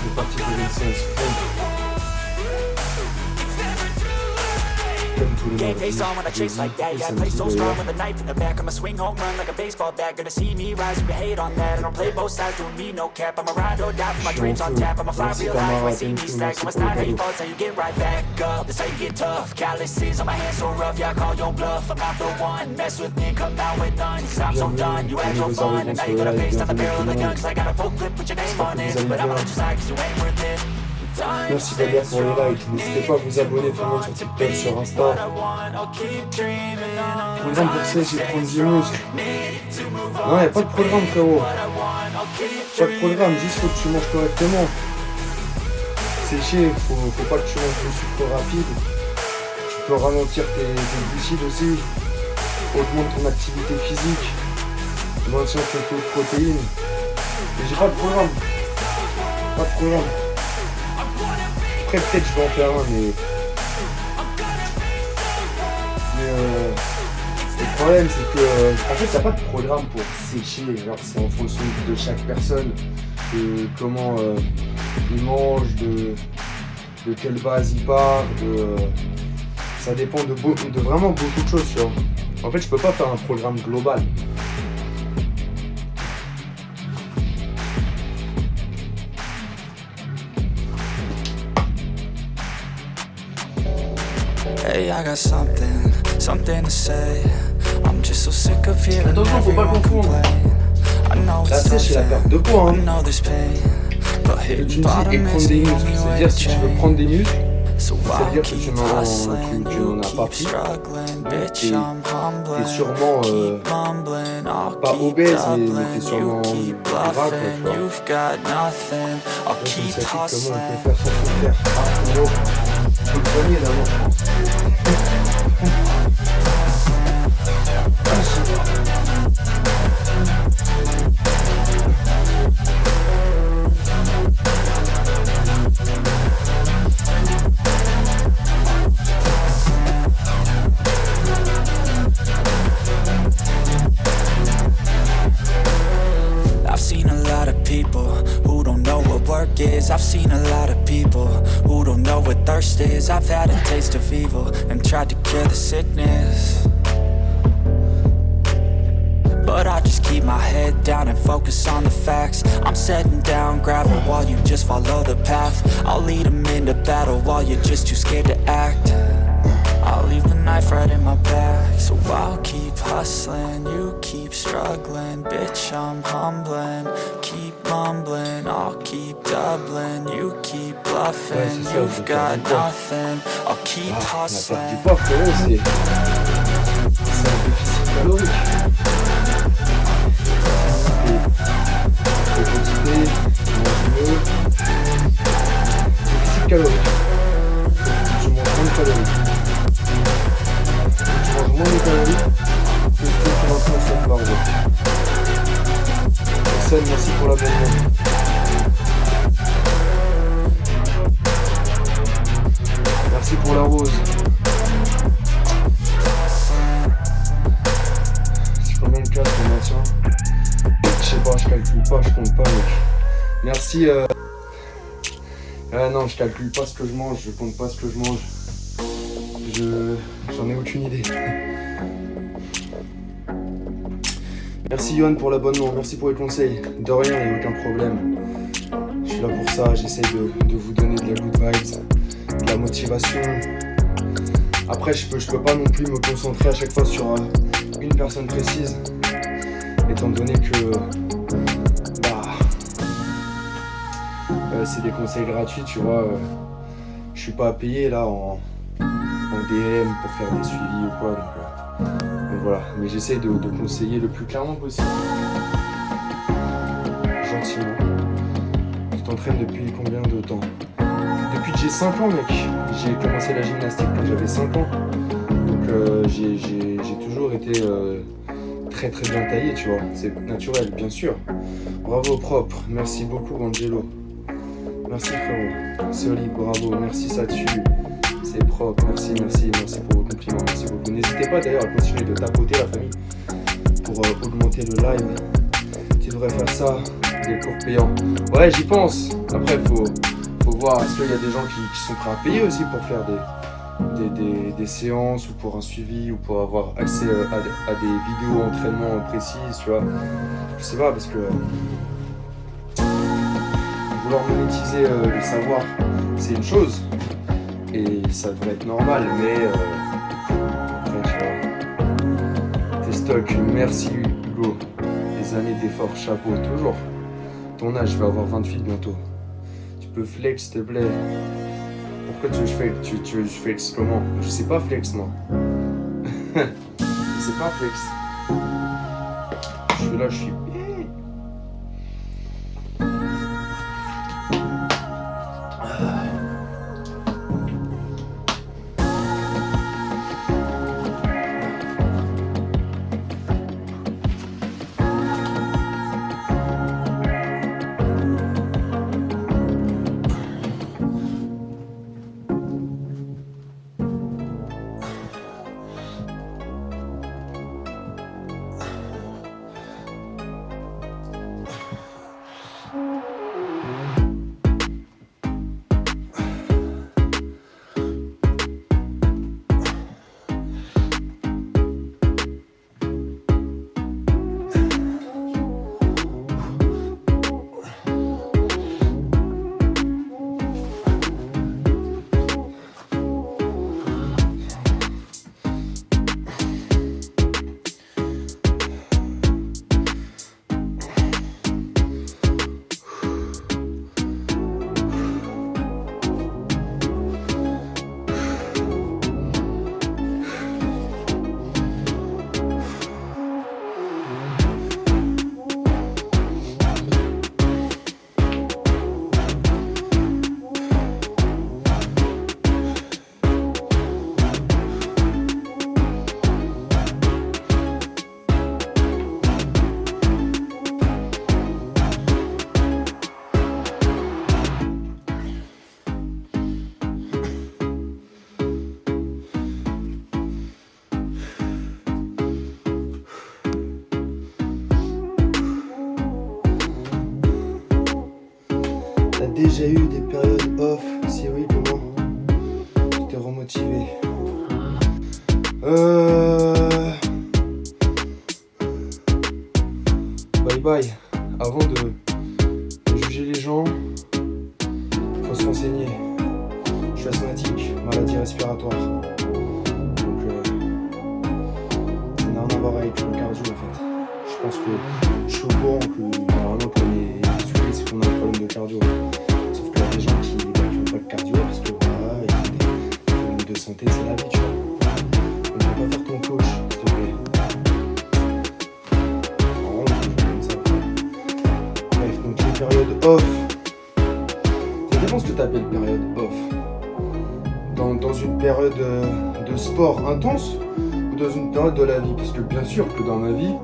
fais partie de l'essence. Game face on when I chase like that. Yeah, I play so strong with a knife in the back. I'ma swing home run like a baseball bat. Gonna see me rise, you can hate on that. I don't play both sides, doing me no cap. I'ma ride or die for my dreams on tap. I'ma fly real high, you ain't see me stack. No, it's not how you fall, it's how you get right back up. That's how you get tough. Calluses on my hands so rough, yeah, I call your bluff. I'm not the one, mess with me, come out with none. Cause I'm so done, you had your fun. And now you gotta face down the barrel of the gun. Cause I got a full clip with your name on it. But I'ma let you slide cause you ain't worth it. Merci d'ailleurs pour les likes. N'hésitez pas à vous abonner tout le monde sur TikTok, sur Insta. Programme pour ça, j'ai prendre du muscle. Non, y'a pas de programme, frérot. Pas de programme, juste faut que tu manges correctement. Sécher, faut pas que tu manges du sucre rapide. Tu peux ralentir tes glucides aussi. Augmente ton activité physique. Maintient tes taux de protéines. Mais j'ai pas de programme. Pas de programme. Après peut-être je vais en faire un mais le problème c'est que en fait t'as pas de programme pour sécher, genre c'est en fonction de chaque personne, de comment il mange, de quelle base il part, ça dépend de vraiment beaucoup de choses, tu vois. En fait je peux pas faire un programme global. Hey, I got something to say. I'm just so sick of hearing everyone complain. I know it's nothing, I know there's pain, but hitting bottom is the only way to change. So I'll keep hustling, you keep struggling, bitch, I'm humbling. Keep mumbling, I'll keep doubling, you keep bluffing. You've got nothing, I'll keep hustling. I've seen a lot of people who don't know what work is. I've seen a lot of people who don't know what thirst is. I've had a taste of evil and tried to cure the sickness, but I just keep my head down and focus on the facts. I'm setting down gravel while you just follow the path. I'll lead them into battle while you're just too scared to act. I'll leave the knife right in my back. So I'll keep hustling, you keep struggling. Bitch, I'm humbling, keep mumbling. I'll keep doubling, you keep bluffing. You've got nothing, I'll keep hustling. Du poids, frérot, c'est un déficit calorique. Les quantités, manger déficit calorique. Je mange moins de calories. Je mange moins de calories que ce que tu consommes par jour. Personne, merci pour l'abonnement. Merci pour la rose. C'est combien de cases qu'on maintient? Je sais pas, je calcule pas, je compte pas, mec. Merci. Ah non, je calcule pas ce que je mange, je compte pas ce que je mange. J'en ai aucune idée. Merci Yohan pour l'abonnement, merci pour les conseils. De rien, il n'y a aucun problème. Je suis là pour ça, j'essaie de vous donner de la good vibes, de la motivation. Après, je peux pas non plus me concentrer à chaque fois sur une personne précise, étant donné que c'est des conseils gratuits, tu vois. Je suis pas à payer là en DM pour faire des suivis ou quoi, donc voilà. Mais j'essaie de conseiller le plus clairement possible, gentiment. Tu t'entraînes depuis combien de temps? Depuis que j'ai 5 ans, mec. J'ai commencé la gymnastique quand j'avais 5 ans, donc j'ai toujours été très très bien taillé, tu vois. C'est naturel, bien sûr. Bravo propre, merci beaucoup Angelo. Merci frérot, solide, bravo, merci ça tue. C'est propre, merci pour vos compliments, merci beaucoup. N'hésitez pas d'ailleurs à continuer de tapoter la famille pour augmenter le live. Tu devrais faire ça des cours payants. Ouais, j'y pense. Après, faut voir, est-ce qu'il y a des gens qui sont prêts à payer aussi pour faire des séances ou pour un suivi ou pour avoir accès à des vidéos entraînement précises, tu vois. Je sais pas, parce que vouloir monétiser le savoir, c'est une chose et ça devrait être normal, mais après, tu vois, tes stocks, merci Hugo, des années d'efforts, chapeau, toujours. Ton âge, je vais avoir 28 bientôt. Tu peux flex, s'il te plaît. Pourquoi tu veux que je flex comment? Je sais pas flex, moi. Je sais pas flex. Je suis là, je suis... Déjà eu des périodes off, si oui, comment tu t'es remotivé? Bye bye. Avant de juger les gens, faut se renseigner. Je suis asthmatique, maladie respiratoire. Donc ça n'a rien à voir avec le cardio en fait. Je pense que je suis au courant que normalement quand on est essoufflé, c'est qu'on a un problème de cardio. Des gens qui n'ont pas de cardio parce que voilà, ils ont des problèmes de santé, c'est la vie, tu vois. Donc on va pas faire ton coach, s'il te plaît. Non, comme ça. Bref, donc les périodes off. Ça dépend ce que tu appelles période off. Dans une période de sport intense ou dans une période de la vie. Parce que bien sûr que dans ma vie,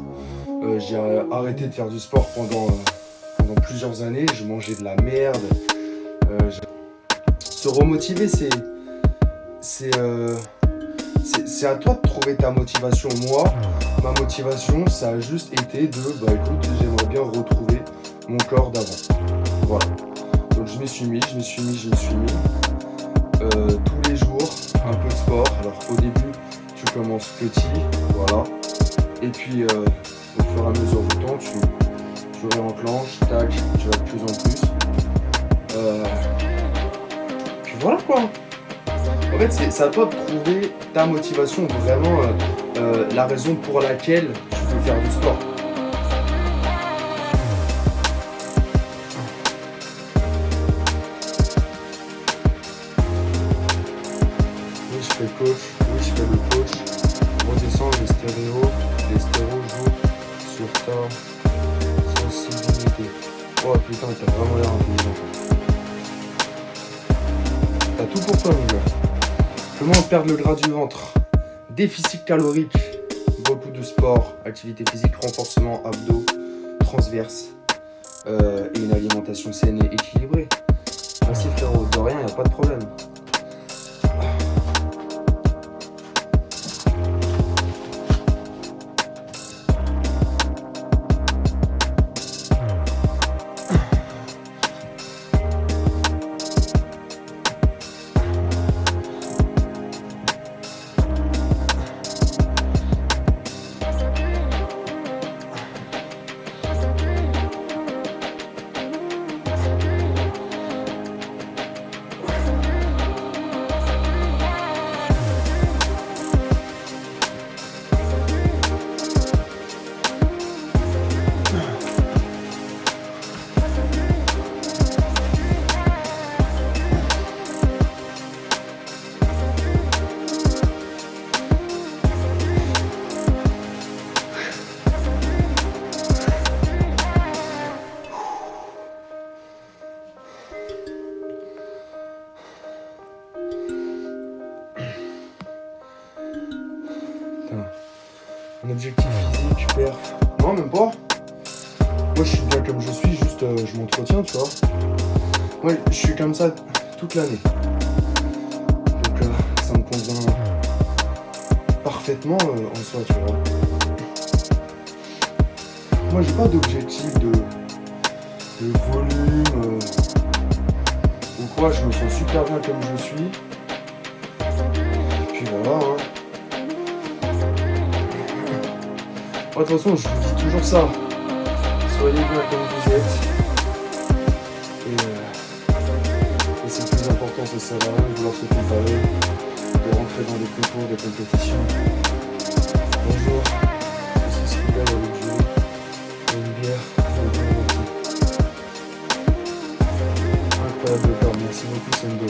j'ai arrêté de faire du sport pendant plusieurs années. Je mangeais de la merde. Se remotiver, c'est à toi de trouver ta motivation. Moi, ma motivation, ça a juste été de, écoute, j'aimerais bien retrouver mon corps d'avant. Voilà. Donc je me suis mis. Tous les jours, un peu de sport. Alors au début, tu commences petit, voilà. Et puis, au fur et à mesure du temps, tu réenclenches, tac, tu vas de plus en plus. Puis voilà quoi. En fait, c'est à toi de trouver ta motivation, vraiment la raison pour laquelle tu veux faire du sport. Oui, je fais le coach. Redescends les stéréos jouent sur ta sensibilité. Oh putain, t'as vraiment l'air intelligent. T'as tout pour toi, mon gars. Comment perdre le gras du ventre? Déficit calorique, beaucoup de sport, activité physique, renforcement, abdos, transverse et une alimentation saine et équilibrée. Merci frérot, de rien, y a pas de problème. objectif physique, perf. Non, même pas. Moi, je suis bien comme je suis, juste je m'entretiens, tu vois. Moi, je suis comme ça toute l'année. Donc, ça me convient parfaitement en soi, tu vois. Moi, j'ai pas d'objectif de volume ou quoi. Je me sens super bien comme je suis. Puis voilà, hein. De toute façon, je vous dis toujours ça. Soyez bien comme vous êtes. Et c'est le plus important, ça sert à rien de vouloir se comparer, de rentrer dans des concours, des compétitions. Bonjour, je suis Squidal avec Joe. Et une bière, incroyable le corps, merci beaucoup Sendo.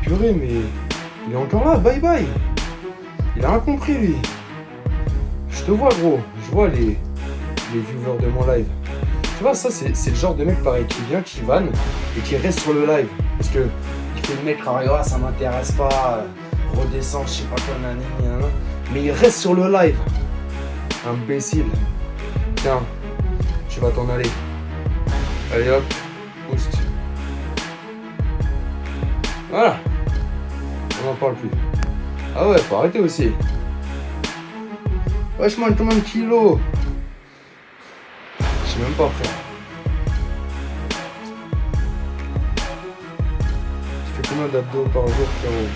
Purée, mais il est encore là, bye bye. Il a rien compris lui. Je te vois gros, je vois les viewers de mon live. Tu vois, ça c'est le genre de mec pareil qui vient, qui vanne et qui reste sur le live. Parce que il fait le mec, ah ça m'intéresse pas, redescend, je sais pas quoi, nanani. Mais il reste sur le live. Imbécile. Tiens, tu vas t'en aller. Allez hop, boost. Voilà. On n'en parle plus. Ah ouais, faut arrêter aussi. Vachement, combien de kilos? Je sais même pas, frère. Tu fais combien d'abdos par jour, frérot?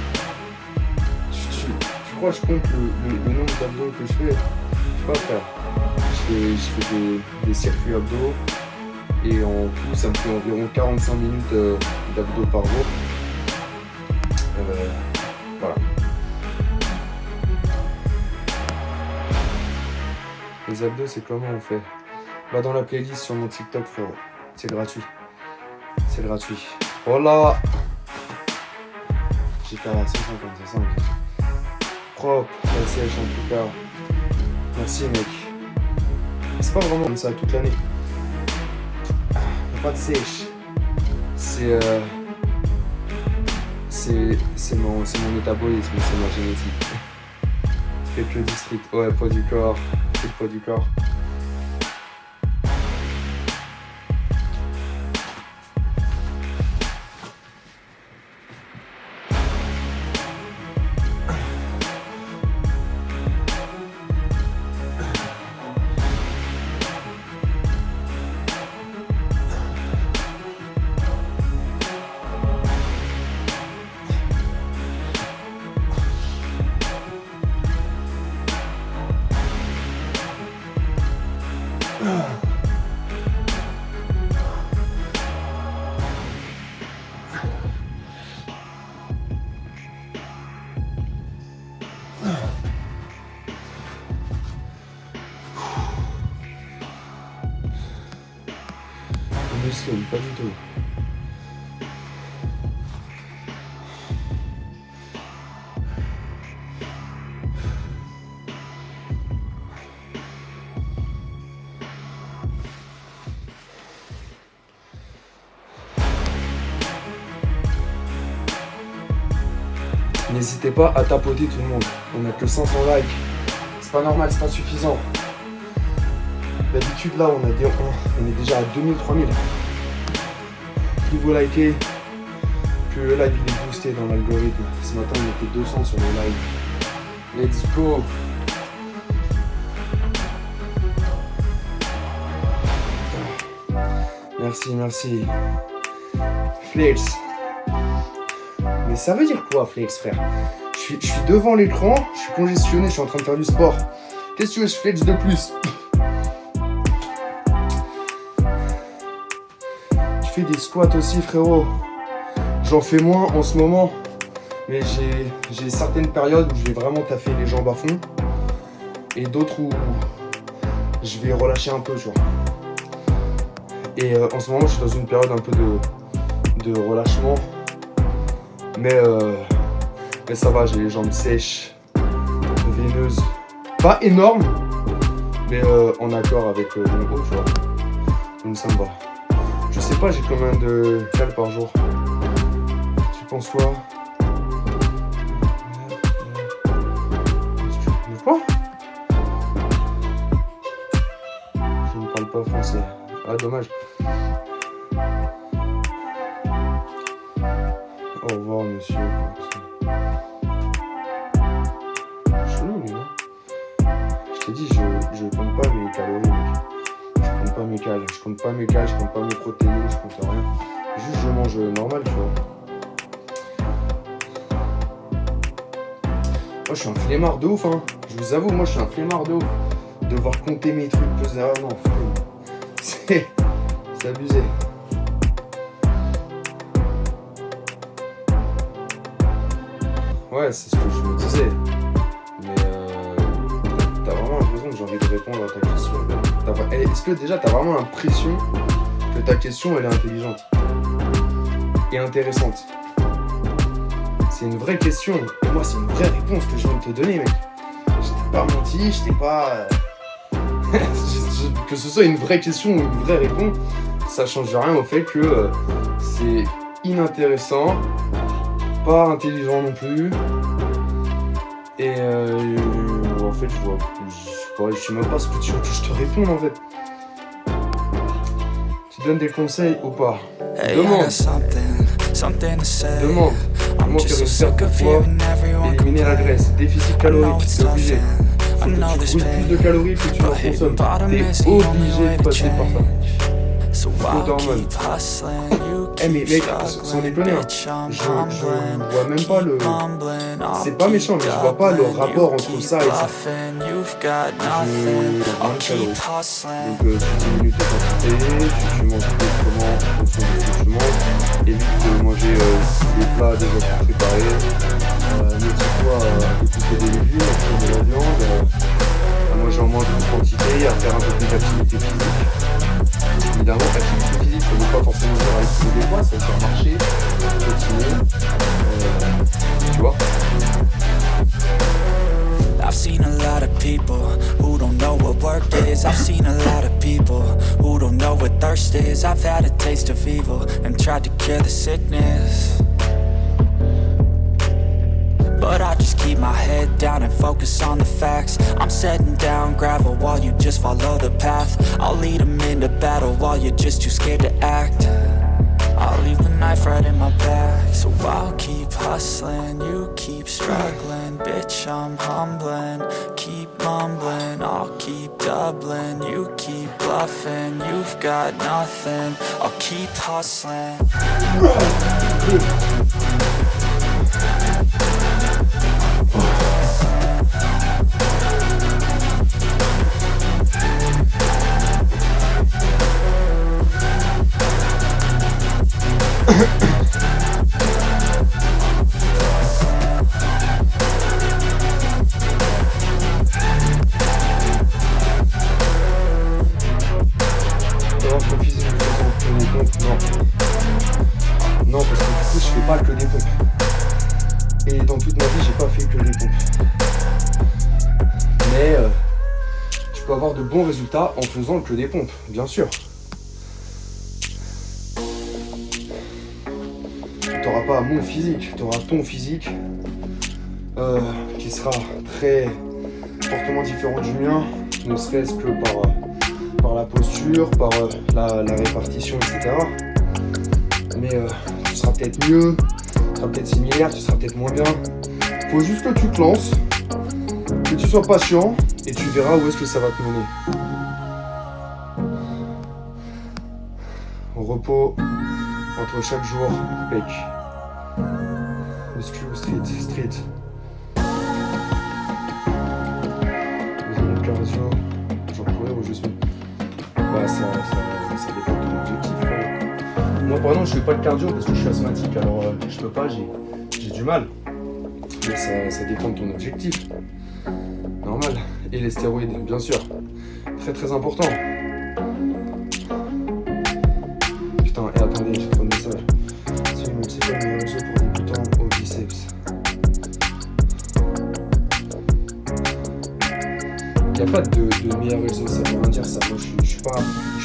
Tu crois que je compte le nombre d'abdos que je fais? Je sais pas, frère. Je fais des circuits abdos. Et en tout, ça me fait environ 45 minutes d'abdos par jour. Voilà. Les abdos, c'est comment on fait? Va dans la playlist sur mon TikTok, frérot. C'est gratuit. C'est gratuit. Voilà. J'étais à 150, c'est ça. Propre, la sèche en tout cas. Merci, mec. C'est pas vraiment comme ça toute l'année. Pas de sèche. C'est mon métabolisme, c'est ma génétique. Tu fais que le district. Ouais, poids du corps. Tu fais le poids du corps. Pas du tout. N'hésitez pas à tapoter tout le monde. On a que 500 likes. C'est pas normal, c'est pas suffisant. D'habitude là on est déjà à 2000, 3000. Plus vous likez, plus le live il est boosté dans l'algorithme. Ce matin on était 200 sur le live. Let's go. Merci. Flex. Mais ça veut dire quoi flex, frère? Je suis devant l'écran, je suis congestionné, je suis en train de faire du sport. Qu'est-ce que tu veux, je flex de plus? Tu fais des squats aussi, frérot. J'en fais moins en ce moment, mais j'ai certaines périodes où je vais vraiment taffer les jambes à fond et d'autres où je vais relâcher un peu, tu vois. Et en ce moment, je suis dans une période un peu de relâchement, mais ça va, j'ai les jambes sèches, veineuses, pas énormes, mais en accord avec mon haut, tu vois. Donc ça me va. Je sais pas, j'ai combien de cales par jour? Tu penses quoi? Quoi? Je ne parle pas français. Ah, dommage. Au revoir, monsieur. Chelou, lui, non? Je t'ai dit, je compte pas mes calories, mec. Je compte pas mes cales. Je compte pas mes cales, je compte pas mes protéines, je compte rien. Juste, je mange normal, tu vois. Moi, je suis un flemmard de ouf, hein. Je vous avoue, moi, je suis un flemmard de ouf. Devoir compter mes trucs, peser. Ah non, c'est abusé. Ouais, c'est ce que je me disais. Mais t'as vraiment l'impression que j'ai envie de répondre à ta question. Est-ce que déjà t'as vraiment l'impression que ta question elle est intelligente et intéressante? C'est une vraie question. Et moi, c'est une vraie réponse que je viens de te donner, mec. Je t'ai pas menti, je t'ai pas... que ce soit une vraie question ou une vraie réponse, ça change rien au fait que c'est inintéressant, pas intelligent non plus. Et en fait, je sais même pas ce que tu veux que je te réponde en fait. Tu donnes des conseils ou pas? Demande. Demande. Comment faire pour toi éliminer la graisse? Déficit calorique, t'es obligé. Faut que tu brûles plus de calories que tu en consommes. T'es obligé de passer par ça. Hormones. Mais mec, sans déconner, hein, je vois même pas le... C'est pas méchant, mais je vois pas le rapport entre ça et ça. Donc tu diminues ta quantité, tu manges comment, en fonction de ce que tu manges, évite de manger des plats déjà préparés, méfie-toi à écouter des légumes, à faire de la viande, à manger en moins de quantité, à faire un peu plus d'activité physique. Évidemment, l'activité physique, ça ne veut pas forcément dire aller soulever des poids, ça veut faire marcher, continuer, tu vois. I've seen a lot of people who don't know what work is. I've seen a lot of people who don't know what thirst is. I've had a taste of evil and tried to cure the sickness, but I just keep my head down and focus on the facts. I'm setting down gravel while you just follow the path. I'll lead them into battle while you're just too scared to act. I'll leave the knife right in my back. So I'll keep hustling, you keep struggling. Bitch, I'm humbling, keep mumbling. I'll keep doubling, you keep bluffing. You've got nothing, I'll keep hustling. Non, parce que du coup, je fais pas que des pompes. Et dans toute ma vie, j'ai pas fait que des pompes. Mais tu peux avoir de bons résultats en faisant que des pompes, bien sûr. T'auras pas mon physique, t'auras ton physique qui sera très fortement différent du mien, ne serait-ce que par la posture, par la répartition, etc. Mais tu seras peut-être mieux, tu seras peut-être similaire, tu seras peut-être moins bien. Faut juste que tu te lances, que tu sois patient et tu verras où est-ce que ça va te mener. Au repos, entre chaque jour, pec. Muscu ou street. Deuxième cardio, genre courir ou juste... Bah ça dépend de ton objectif. Moi par exemple je fais pas de cardio parce que je suis asthmatique, alors je peux pas, j'ai du mal. Mais ça dépend de ton objectif. Normal. Et les stéroïdes, bien sûr. Très très important. Putain, et attendez, j'ai trop de messages. C'est pas le réseau pour débutants au biceps. Il n'y a pas de meilleur réseau, ça veut rien dire ça. Moi je suis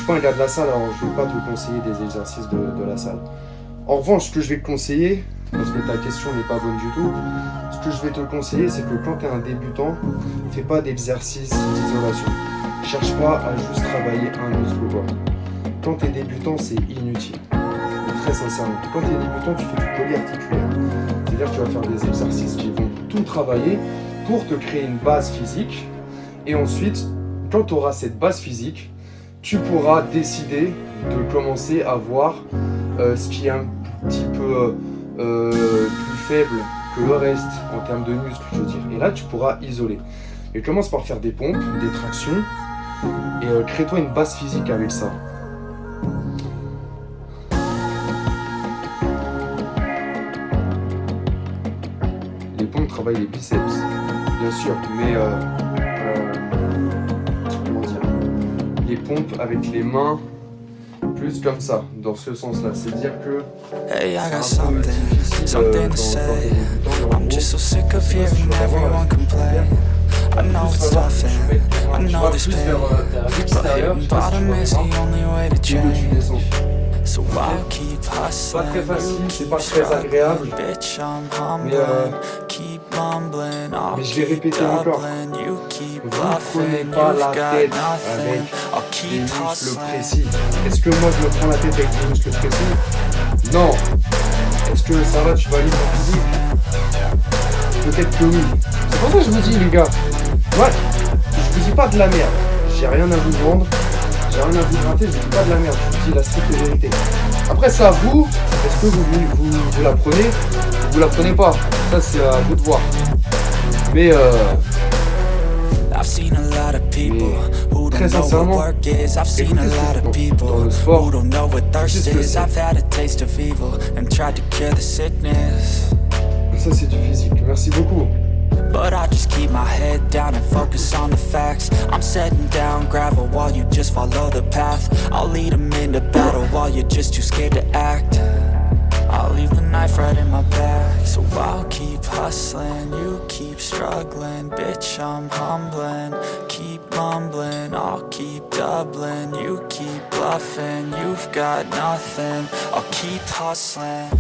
pas un gars de la salle, alors je vais pas te conseiller des exercices de la salle. En revanche, ce que je vais te conseiller, parce que ta question n'est pas bonne du tout, ce que je vais te conseiller, c'est que quand tu es un débutant, fais pas d'exercice d'isolation. Cherche pas à juste travailler un muscle ou quoi. Quand tu es débutant, c'est inutile. Très sincèrement. Quand tu es débutant, tu fais du polyarticulaire. C'est-à-dire que tu vas faire des exercices qui vont tout travailler pour te créer une base physique. Et ensuite, quand tu auras cette base physique, tu pourras décider de commencer à voir ce qui est un petit peu plus faible que le reste en termes de muscles, je veux dire. Et là, tu pourras isoler. Et commence par faire des pompes, des tractions, et crée-toi une base physique avec ça. Les pompes travaillent les biceps, bien sûr, mais comment dire, les pompes avec les mains, plus comme ça, dans ce sens-là. C'est-à-dire que Hey, I got c'est un peu difficile something to say. I'm just so sick of hearing everyone complain. I know it's tough and I know there's pain, but hitting bottom is the only way to change. So I'll keep hustling, Pas très facile, you c'est keep pas très agréable. struggling, bitch I'm Mais, humbling, keep mumbling, I'll mais je vais keep répéter encore. doubling, you keep Vous ne prenez bluffing, pas la you've got tête nothing, avec I'll des keep muscles hustling. précis. Est-ce que moi je me prends la tête avec des muscles précis? Non. Est-ce que ça va, tu valides mon physique? Peut-être que oui. C'est pour ça que je vous dis, les gars. Ouais, je vous dis pas de la merde. J'ai rien à vous vendre. J'ai rien à vous gratter, je vous dis pas de la merde. Je vous dis la stricte vérité. Après, c'est à vous. Est-ce que vous la prenez ou vous la prenez pas? Ça, c'est à vous de voir. Mais I've seen a lot of people who très don't know what sincèrement, work is. I've seen a lot of dans people le sport, who don't know what thirst c'est ce que is. c'est. I've had a taste of evil and tried to cure the sickness, ça, c'est du physique. Merci beaucoup. but I just keep my head down and focus on the facts. I'm setting down gravel while you just follow the path. I'll lead them into battle while you're just too scared to act. I'll leave the knife right in my back. So I'll keep hustling, you keep struggling, bitch I'm humbling, keep mumbling, I'll keep doubling, you keep bluffing, you've got nothing, I'll keep hustling.